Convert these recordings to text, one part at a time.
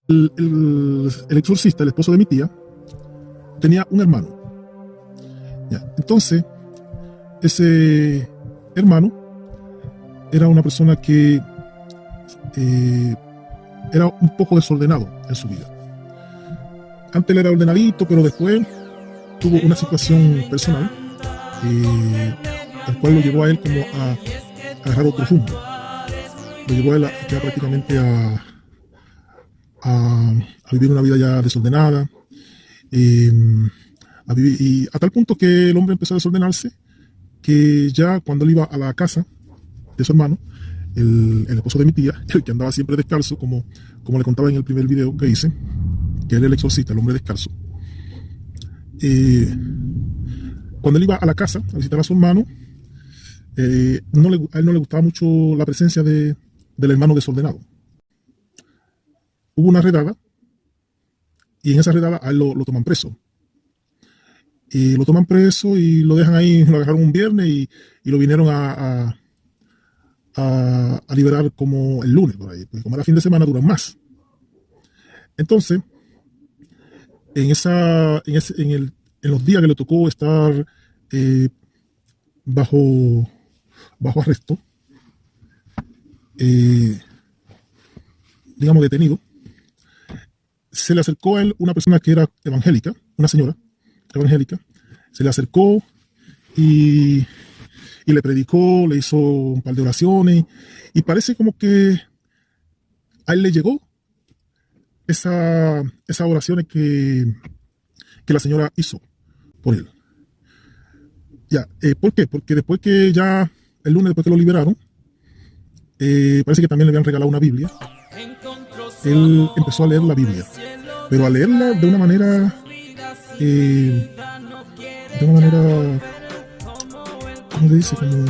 El exorcista, el esposo de mi tía, tenía un hermano. Ya, entonces, ese hermano era una persona que era un poco desordenado en su vida. Antes él era ordenadito, pero después tuvo una situación personal, el cual lo llevó a él como a agarrar otro rumbo. Lo llevó a él ya prácticamente a vivir una vida ya desordenada, y a tal punto que el hombre empezó a desordenarse, que ya cuando él iba a la casa de su hermano, el esposo de mi tía, el que andaba siempre descalzo, como le contaba en el primer video que hice, que era el exorcista, el hombre descalzo, cuando él iba a la casa a visitar a su hermano, a él no le gustaba mucho la presencia del hermano desordenado. Hubo una redada, y en esa redada a él lo toman preso. Y lo toman preso y lo dejan ahí, lo agarraron un viernes y lo vinieron a liberar como el lunes por ahí, porque como era fin de semana duran más. Entonces, en los días que le tocó estar bajo arresto, digamos detenido, se le acercó a él una persona que era evangélica, una señora evangélica, se le acercó y le predicó, le hizo un par de oraciones, y parece como que a él le llegó esas oraciones que la señora hizo por él. Ya, ¿por qué? Porque después que ya, el lunes después que lo liberaron, parece que también le habían regalado una Biblia. Él empezó a leer la Biblia, pero a leerla de una manera, ¿cómo se dice? Como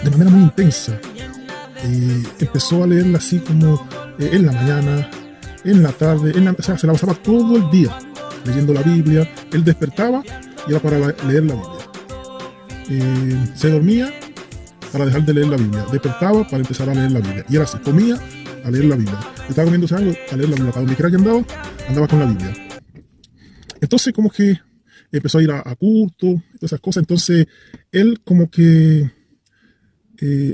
de manera muy intensa. Empezó a leerla así como en la mañana, en la tarde, o sea, se la pasaba todo el día leyendo la Biblia. Él despertaba y era para leer la Biblia. Se dormía para dejar de leer la Biblia. Despertaba para empezar a leer la Biblia. Y era así, comía a leer la Biblia. Estaba comiéndose algo, a leer la Biblia. Para donde quiera que andaba con la Biblia. Entonces como que empezó a ir a culto, todas esas cosas. Entonces él como que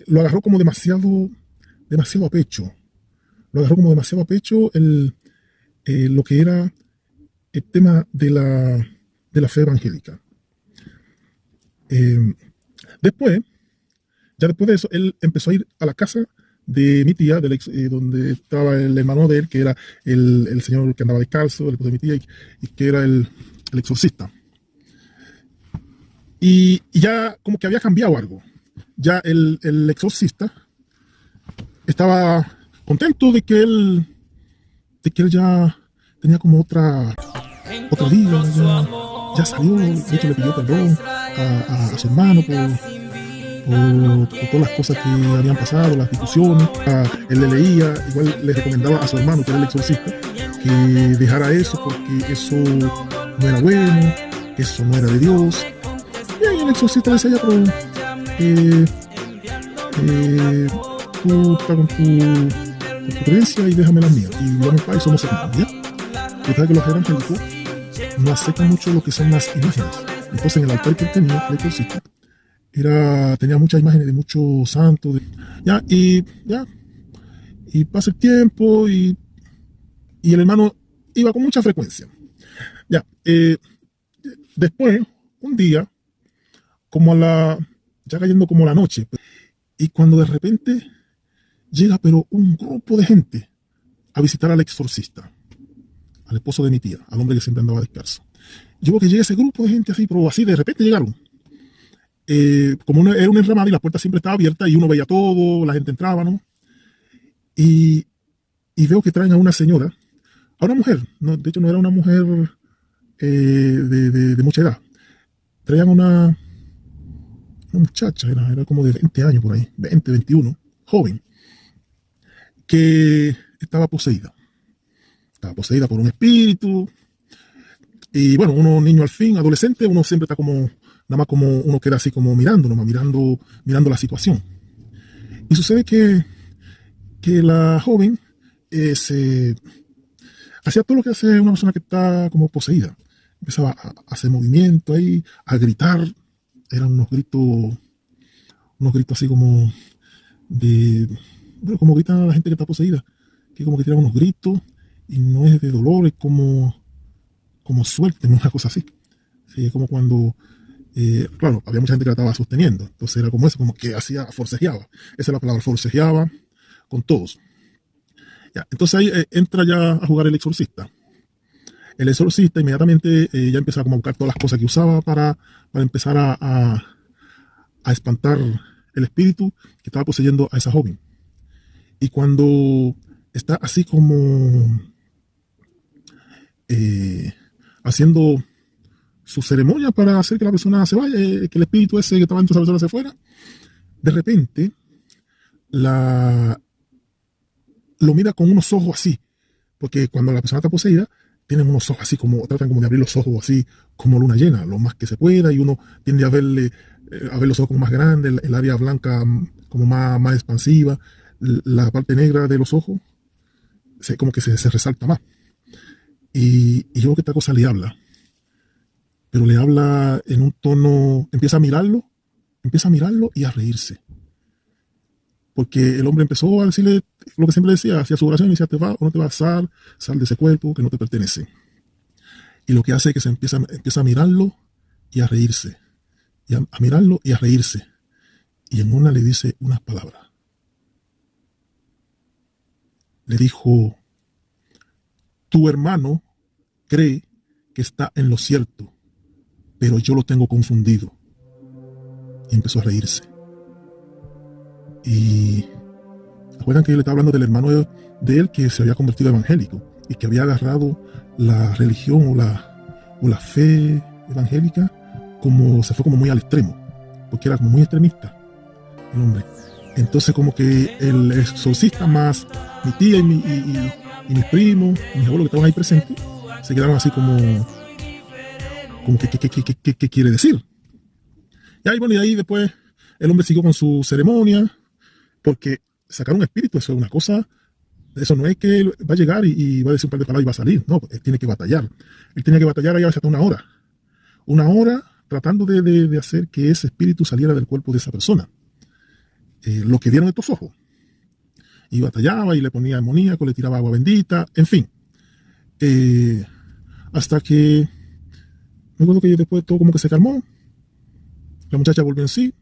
lo agarró como demasiado a pecho. Lo agarró como demasiado a pecho lo que era el tema de la fe evangélica. Después de eso, él empezó a ir a la casa de mi tía, donde estaba el hermano de él, que era el señor que andaba descalzo, el esposo de mi tía, y que era el exorcista. Y ya como que había cambiado algo. Ya el exorcista estaba contento de que él ya tenía como otra vida, ya salió. De hecho, le pidió perdón a su hermano por todas las cosas que habían pasado, las discusiones. Él le leía, igual le recomendaba a su hermano, que era el exorcista, que dejara eso porque eso no era bueno, que eso no era de Dios. Y ahí el exorcista le decía: ya, pero tú estás con tu creencia y déjame las mías. Y yo, mi padre, somos hermanos, ¿ya? Y sabes que los evangélicos no aceptan mucho lo que son las imágenes. Entonces, en el altar que él tenía, el exorcista, tenía muchas imágenes de muchos santos. Y pasa el tiempo y el hermano iba con mucha frecuencia. Después, un día, ya cayendo como la noche, y cuando de repente llega pero un grupo de gente a visitar al exorcista, al esposo de mi tía, al hombre que siempre andaba descalzo. Yo veo que llega ese grupo de gente así, pero así de repente llegaron. Como era una enramada y la puerta siempre estaba abierta y uno veía todo, la gente entraba, ¿no? Y veo que traen a una señora, a una mujer, no, de hecho no era una mujer de mucha edad. Traían una muchacha, era como de 20 años por ahí, 20, 21, joven, que estaba poseída. Estaba poseída por un espíritu. Y bueno, uno niño al fin, adolescente, uno siempre está como, nada más como uno queda así como mirando la situación. Y sucede que la joven se hacía todo lo que hace una persona que está como poseída. Empezaba a hacer movimiento ahí, a gritar. Eran unos gritos así como de, bueno, como gritan la gente que está poseída, que como que tiran unos gritos y no es de dolor, es como suerte, una cosa así. Sí, es como cuando, claro, había mucha gente que la estaba sosteniendo, entonces era como eso, como que hacía, forcejeaba. Esa es la palabra, forcejeaba con todos. Ya, entonces ahí entra ya a jugar el exorcista. El exorcista inmediatamente ya empezaba como a buscar todas las cosas que usaba para empezar a espantar el espíritu que estaba poseyendo a esa joven. Y cuando está así como eh, haciendo su ceremonia para hacer que la persona se vaya, que el espíritu ese que estaba dentro de esa persona se fuera, de repente la, lo mira con unos ojos así, porque cuando la persona está poseída, tienen unos ojos así como, tratan como de abrir los ojos así como luna llena, lo más que se pueda, y uno tiende a ver los ojos como más grandes, el área blanca como más expansiva, la parte negra de los ojos como que se resalta más. Y yo creo que esta cosa le habla, pero le habla en un tono, empieza a mirarlo y a reírse. Porque el hombre empezó a decirle lo que siempre decía, hacía su oración y decía, te va o no te vas, sal de ese cuerpo que no te pertenece. Y lo que hace es que empieza a mirarlo y a reírse. Y a mirarlo y a reírse. Y en una le dice unas palabras. Le dijo, tu hermano cree que está en lo cierto, pero yo lo tengo confundido. Y empezó a reírse. Y recuerdan que yo le estaba hablando del hermano de él que se había convertido evangélico y que había agarrado la religión o la fe evangélica como se fue como muy al extremo, porque era como muy extremista el hombre. Entonces como que el exorcista más mi tía y mis primos y mis abuelos que estaban ahí presentes se quedaron así como ¿qué quiere decir? Y ahí, bueno, y ahí después el hombre siguió con su ceremonia, porque sacar un espíritu, eso es una cosa, eso no es que él va a llegar y va a decir un par de palabras y va a salir, no, él tiene que batallar. Él tenía que batallar allá hasta una hora tratando de hacer que ese espíritu saliera del cuerpo de esa persona. Lo que dieron estos ojos. Y batallaba y le ponía amoníaco, le tiraba agua bendita, en fin. Hasta que me acuerdo que después todo como que se calmó, la muchacha volvió en sí,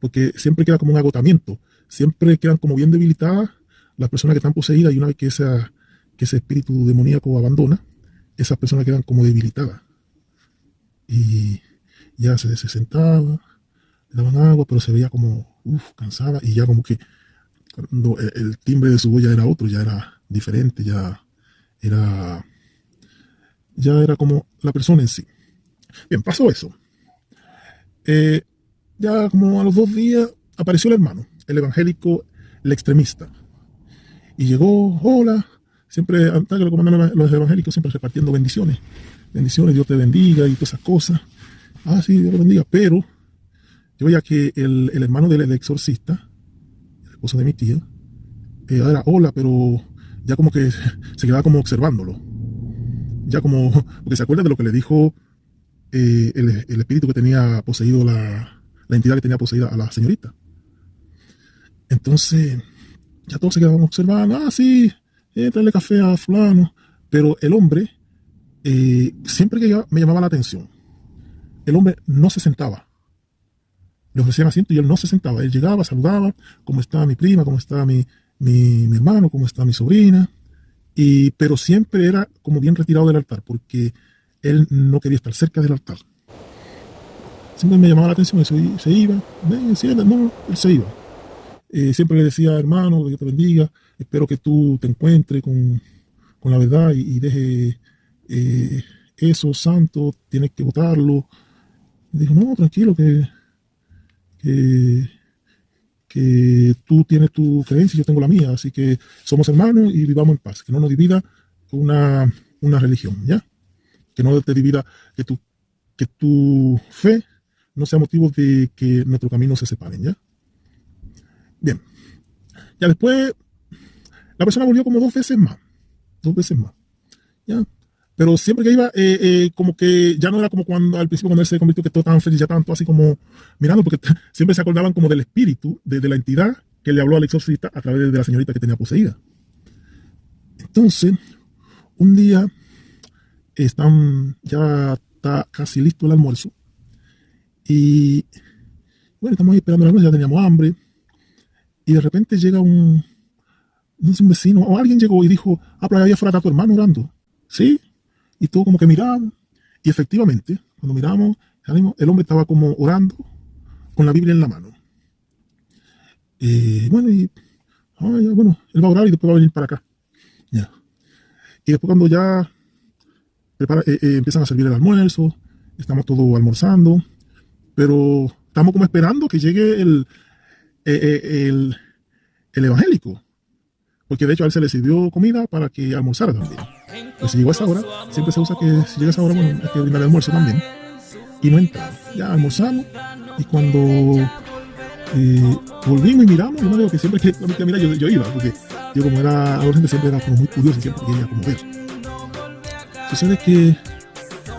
porque siempre queda como un agotamiento, siempre quedan como bien debilitadas las personas que están poseídas y una vez que ese espíritu demoníaco abandona, esas personas quedan como debilitadas. Y ya se sentaba, le daban agua, pero se veía como cansada y ya como que cuando el timbre de su voz ya era otro, ya era diferente, era, ya era como la persona en sí. Bien, pasó eso. Eh, ya como a los 2 días apareció el hermano, el evangélico, el extremista. Y llegó, hola, siempre, antes que lo comandan los evangélicos, siempre repartiendo bendiciones. Bendiciones, Dios te bendiga y todas esas cosas. Ah, sí, Dios lo bendiga. Pero yo veía que el hermano del exorcista, el esposo de mi tía, era hola, pero ya como que se quedaba como observándolo. Ya como, porque se acuerda de lo que le dijo el espíritu que tenía poseído, la entidad que tenía poseída a la señorita. Entonces, ya todos se quedaban observando, ah, sí, tráele café a fulano. Pero el hombre, siempre que me llamaba la atención, el hombre no se sentaba. Le ofrecían asiento y él no se sentaba. Él llegaba, saludaba, ¿cómo está mi prima? ¿Cómo está mi hermano? ¿Cómo está mi sobrina? Pero siempre era como bien retirado del altar, porque él no quería estar cerca del altar. Siempre me llamaba la atención, se iba, ven, siéntate, no, él se iba. Siempre le decía, hermano, que Dios te bendiga, espero que tú te encuentres con la verdad y deje eso santo, tienes que votarlo. Y dijo, no, tranquilo, que, que tú tienes tu creencia y yo tengo la mía, así que somos hermanos y vivamos en paz, que no nos divida una religión, ¿ya? Que no te divida, que tu fe no sea motivo de que nuestros caminos se separen, ¿ya? Bien, ya después la persona volvió como dos veces más, ¿ya? Pero siempre que iba, como que ya no era como cuando al principio cuando él se convirtió, que todo tan feliz, ya tanto así como mirando, porque siempre se acordaban como del espíritu, de la entidad que le habló al exorcista a través de la señorita que tenía poseída. Entonces, un día ya está casi listo el almuerzo y bueno, estamos ahí esperando el almuerzo, ya teníamos hambre y de repente llega no sé, un vecino o alguien llegó y dijo, pero allá afuera está tu hermano orando. Sí, y todo como que miramos y efectivamente, cuando miramos, el hombre estaba como orando con la Biblia en la mano. Bueno, bueno, él va a orar y después va a venir para acá. Ya. Y después cuando ya empiezan a servir el almuerzo, estamos todos almorzando, pero estamos como esperando que llegue el evangélico, porque de hecho a él se le sirvió comida para que almorzara también. Pues si llegó a esa hora, siempre se usa que si llega a esa hora, bueno, hay que brindar el almuerzo también. Y no entra. Ya almorzamos y cuando volvimos y miramos, yo me digo que siempre que mira yo iba, porque yo como era adolescente siempre era como muy curioso y siempre quería como ver. Sucede que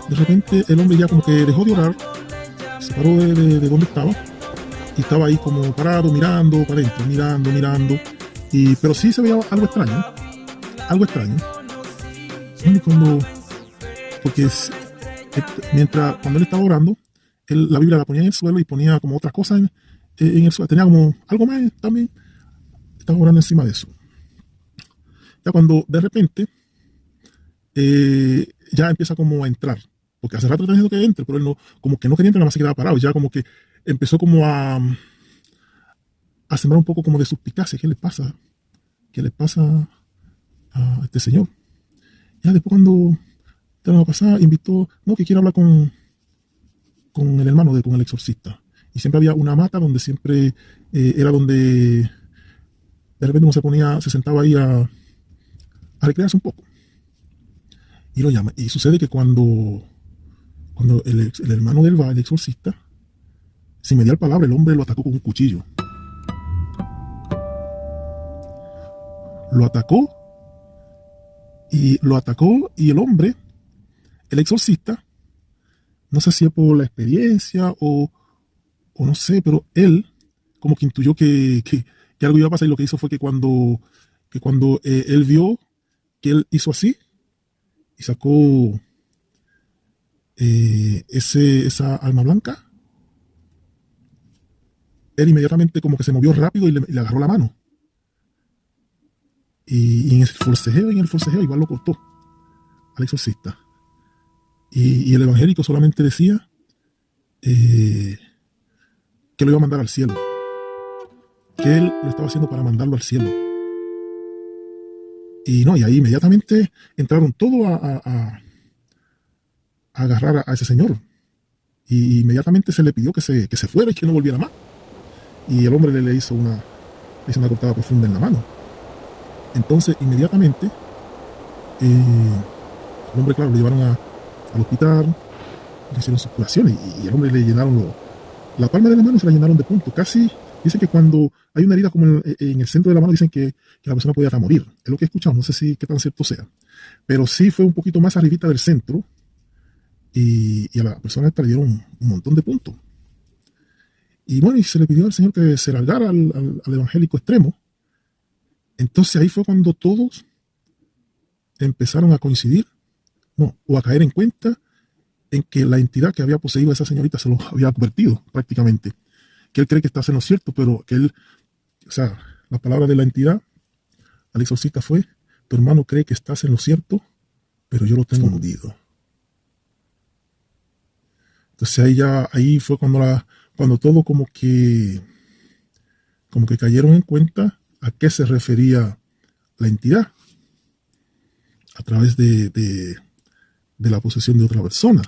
de repente el hombre ya como que dejó de orar, se paró de donde estaba y estaba ahí como parado, mirando para adentro, mirando, pero sí se veía algo extraño. Bueno, porque cuando él estaba orando, la Biblia la ponía en el suelo y ponía como otras cosas en el suelo, tenía como algo más también, estaba orando encima de eso. Ya cuando de repente ya empieza como a entrar, porque hace rato está diciendo que entre, pero él no, como que no quería entrar, nada más se quedaba parado, ya como que empezó como a sembrar un poco como de suspicacia. ¿Qué le pasa? ¿Qué le pasa a este señor? Ya después cuando la semana pasada invitó, no, que quiere hablar con el hermano, con el exorcista. Y siempre había una mata donde siempre era donde de repente uno se sentaba ahí a recrearse un poco. Y lo llama. Y sucede que cuando el hermano del va, el exorcista, sin mediar palabra, el hombre lo atacó con un cuchillo. Lo atacó y el hombre, el exorcista, no sé si es por la experiencia o no sé, pero él como que intuyó que algo iba a pasar y lo que hizo fue que cuando él vio que él hizo así y sacó esa alma blanca, él inmediatamente como que se movió rápido y le agarró la mano. Y en el forcejeo igual lo cortó al exorcista. Y el evangélico solamente decía que lo iba a mandar al cielo, que él lo estaba haciendo para mandarlo al cielo. Y ahí inmediatamente entraron todos a agarrar a ese señor. Y inmediatamente se le pidió que se fuera y que no volviera más. Y el hombre le hizo una cortada profunda en la mano. Entonces inmediatamente el hombre, claro, lo llevaron al hospital, le hicieron sus curaciones y el hombre le llenaron la palma de la mano, se la llenaron de punto. Casi dicen que cuando hay una herida como en el centro de la mano, dicen que la persona podía hasta morir. Es lo que he escuchado, no sé qué tan cierto sea. Pero sí fue un poquito más arribita del centro y a la persona esta le dieron un montón de puntos. Y bueno, y se le pidió al Señor que se largara al evangélico extremo. Entonces ahí fue cuando todos empezaron a coincidir, o a caer en cuenta en que la entidad que había poseído a esa señorita se lo había advertido prácticamente. Que él cree que está haciendo cierto, pero que la palabra de la entidad al exorcista fue: tu hermano cree que estás en lo cierto, pero yo lo tengo hundido. Entonces ahí fue cuando todo como que cayeron en cuenta a qué se refería la entidad a través de la posesión de otra persona.